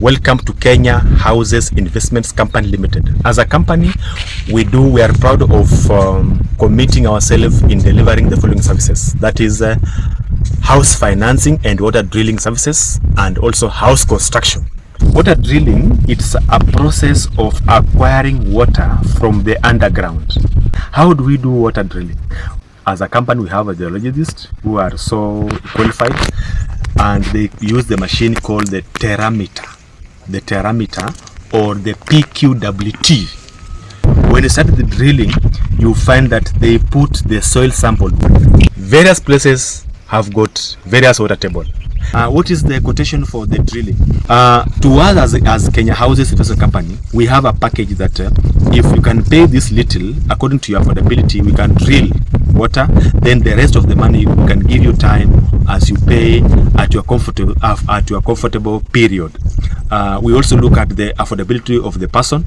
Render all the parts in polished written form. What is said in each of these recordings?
Welcome to Kenya Houses Investments Company Limited. As a company, we are proud of committing ourselves in delivering the following services. That is house financing and water drilling services, and also house construction. Water drilling, it's a process of acquiring water from the underground. How do we do water drilling? As a company, we have a geologists who are so qualified, and they use the machine called the terameter or the PQWT. When you start the drilling, you find that they put the soil sample. Various places have got various water table. What is the quotation for the drilling? To us as Kenya Houses Investment Company, we have a package that if you can pay this little according to your affordability, we can drill water. Then the rest of the money we can give you time as you pay at your comfortable period. We also look at the affordability of the person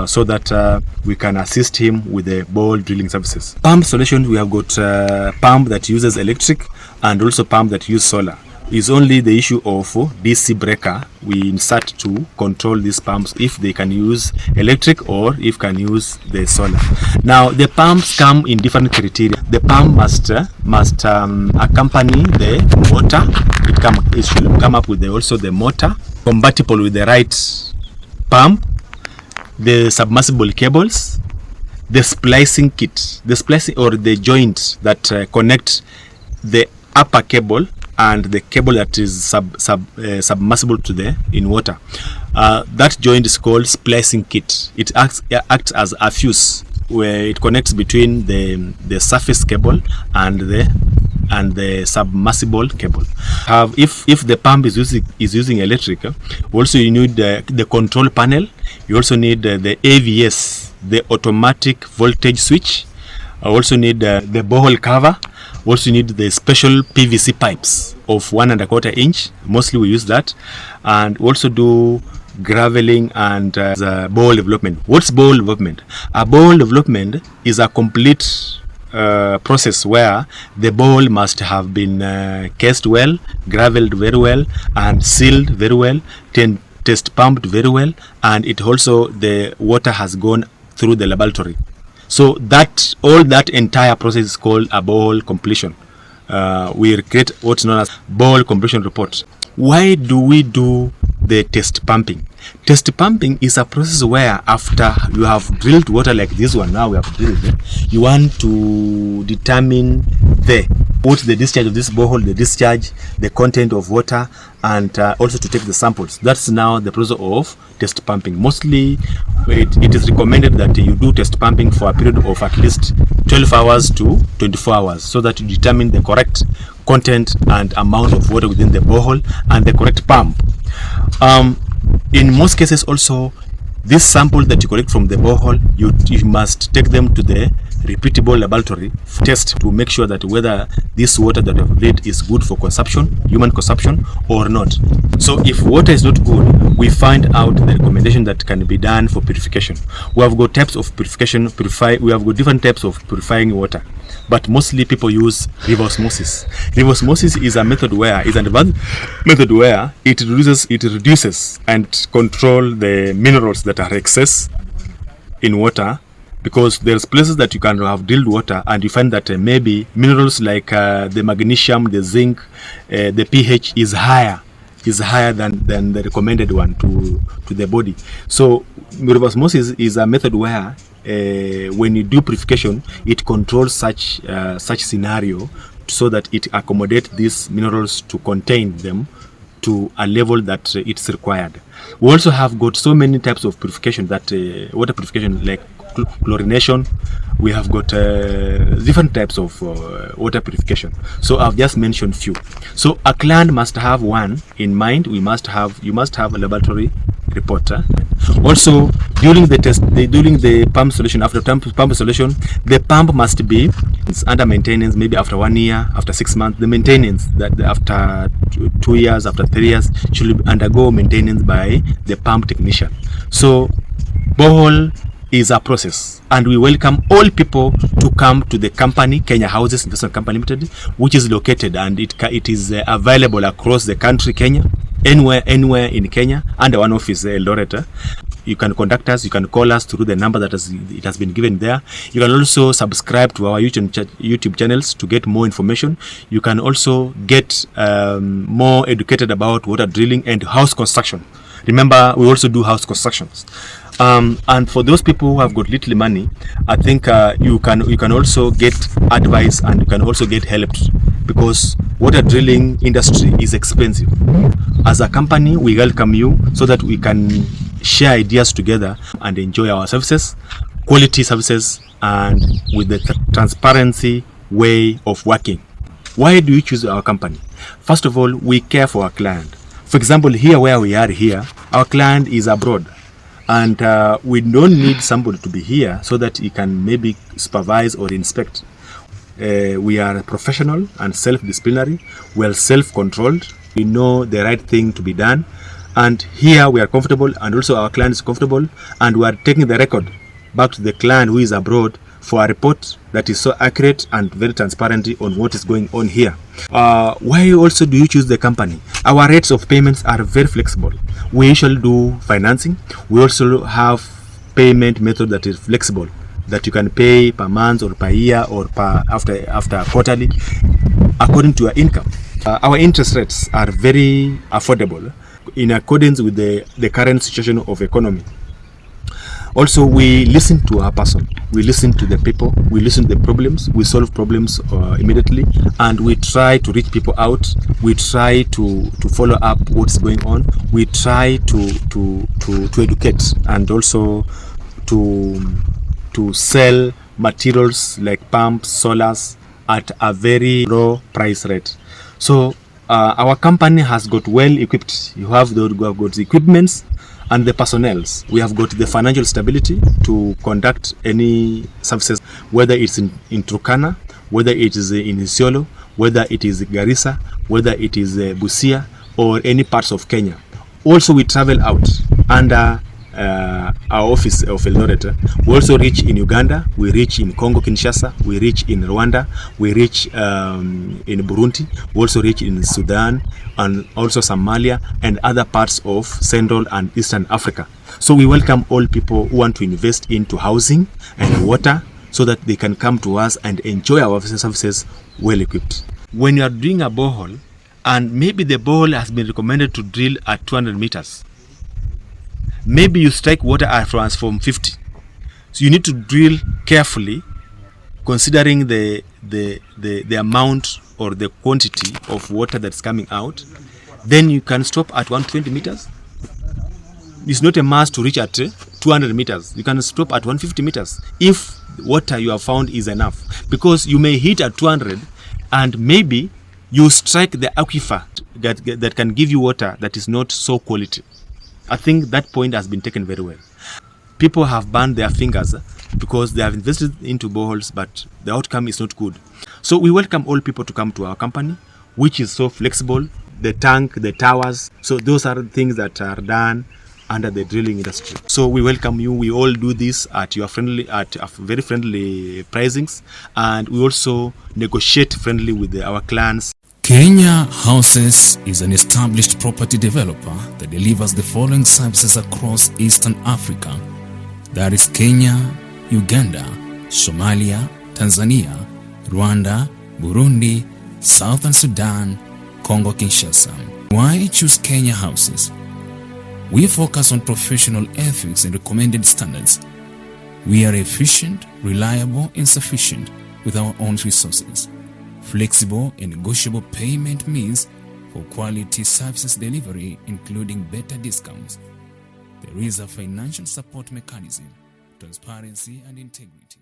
so that we can assist him with the borehole drilling services. Pump solution, we have got pump that uses electric and also pump that use solar. Is only the issue of DC breaker we insert to control these pumps, if they can use electric or if can use the solar. Now the pumps come in different criteria. The pump must accompany the water. It should come up with also the motor compatible with the right pump, the submersible cables, the splicing kit, the splicing or the joint that connect the upper cable and the cable that is submersible to the in water. That joint is called splicing kit. It acts as a fuse where it connects between the surface cable and the submersible cable. If the pump is using electric, also you need the control panel. You also need the AVS, the automatic voltage switch. Also need the borehole cover. Also need the special PVC pipes of 1.25 inch. Mostly we use that, and also do graveling and the borehole development. What's borehole development? A borehole development is a complete process where the borehole must have been cased well, gravelled very well, and sealed very well, test pumped very well, and it also the water has gone through the laboratory. So that entire process is called a borehole completion. We create what's known as borehole completion report. Why do we do the test pumping? Test pumping is a process where after you have drilled water like this one, now we have drilled it, you want to determine what's the discharge of this borehole, the discharge, the content of water, and also to take the samples. That's now the process of test pumping. Mostly it is recommended that you do test pumping for a period of at least 12 hours to 24 hours so that you determine the correct content and amount of water within the borehole and the correct pump. In most cases also, this sample that you collect from the borehole, you must take them to the repeatable laboratory test to make sure that whether this water that you have drilled is good for consumption, human consumption, or not. So if water is not good, we find out the recommendation that can be done for purification. We have got types of purification. We have got different types of purifying water, but mostly people use reverse osmosis. Reverse osmosis is an advanced method where it reduces and control the minerals that are excess in water, because there's places that you can have drilled water and you find that maybe minerals like the magnesium, the zinc, the pH is higher than the recommended one to the body. So reverse osmosis is a method where when you do purification, it controls such scenario so that it accommodates these minerals to contain them to a level that it's required. We also have got so many types of purification that water purification, like chlorination. We have got different types of water purification. So I've just mentioned few. So a client must have one in mind. You must have a laboratory report. Also, during the pump solution, after pump solution, the pump must be under maintenance. Maybe after 1 year, after 6 months, the maintenance that after 2 years, after 3 years should undergo maintenance by the pump technician. So borehole is a process, and we welcome all people to come to the company, Kenya Houses Investment Company Limited, which is located, and it is available across the country, Kenya. anywhere in Kenya, under one office, Eldoret. You can contact us, you can call us through the number that it has been given there. You can also subscribe to our YouTube channels to get more information. You can also get more educated about water drilling and house construction. Remember, we also do house constructions. And for those people who have got little money, I think you can also get advice, and you can also get helped, because water drilling industry is expensive. As a company, we welcome you so that we can share ideas together and enjoy our services, quality services, and with the transparency way of working. Why do you choose our company? First of all, we care for our client. For example, here where we are here, our client is abroad, and we don't need somebody to be here so that he can maybe supervise or inspect. We are professional and self-disciplinary. We are self-controlled. We know the right thing to be done. And here we are comfortable, and also our client is comfortable, and we are taking the record back to the client who is abroad for a report that is so accurate and very transparent on what is going on here. Why also do you choose the company? Our rates of payments are very flexible. We usually do financing. We also have payment method that is flexible, that you can pay per month or per year or after quarterly according to your income. Our interest rates are very affordable in accordance with the current situation of economy. Also, we listen to our person, we listen to the people, we listen to the problems, we solve problems immediately, and we try to reach people out. We try to follow up what's going on. We try to educate, and also to sell materials like pumps, solars at a very low price rate. So our company has got well equipped. We have got the equipments and the personnels. We have got the financial stability to conduct any services, whether it's in Turkana, whether it is in Isiolo, whether it is Garissa, whether it is Busia, or any parts of Kenya. Also, we travel out under our office of Eldoret. We also reach in Uganda, we reach in Congo Kinshasa, we reach in Rwanda, we reach in Burundi, we also reach in Sudan, and also Somalia and other parts of Central and Eastern Africa. So we welcome all people who want to invest into housing and water, so that they can come to us and enjoy our services well equipped. When you are doing a borehole, and maybe the borehole has been recommended to drill at 200 meters, maybe you strike water from 50. So you need to drill carefully, considering the amount or the quantity of water that's coming out. Then you can stop at 120 meters. It's not a must to reach at 200 meters. You can stop at 150 meters if water you have found is enough, because you may hit at 200 and maybe you strike the aquifer that can give you water that is not so quality. I think that point has been taken very well. People have burned their fingers because they have invested into boreholes, but the outcome is not good. So we welcome all people to come to our company, which is so flexible. The tank, the towers, so those are things that are done under the drilling industry. So we welcome you. We all do this at very friendly pricings, and we also negotiate friendly with our clients. Kenya Houses is an established property developer that delivers the following services across Eastern Africa. That is Kenya, Uganda, Somalia, Tanzania, Rwanda, Burundi, Southern Sudan, Congo Kinshasa. Why choose Kenya Houses? We focus on professional ethics and recommended standards. We are efficient, reliable, and sufficient with our own resources. Flexible and negotiable payment means for quality services delivery, including better discounts. There is a financial support mechanism, transparency, and integrity.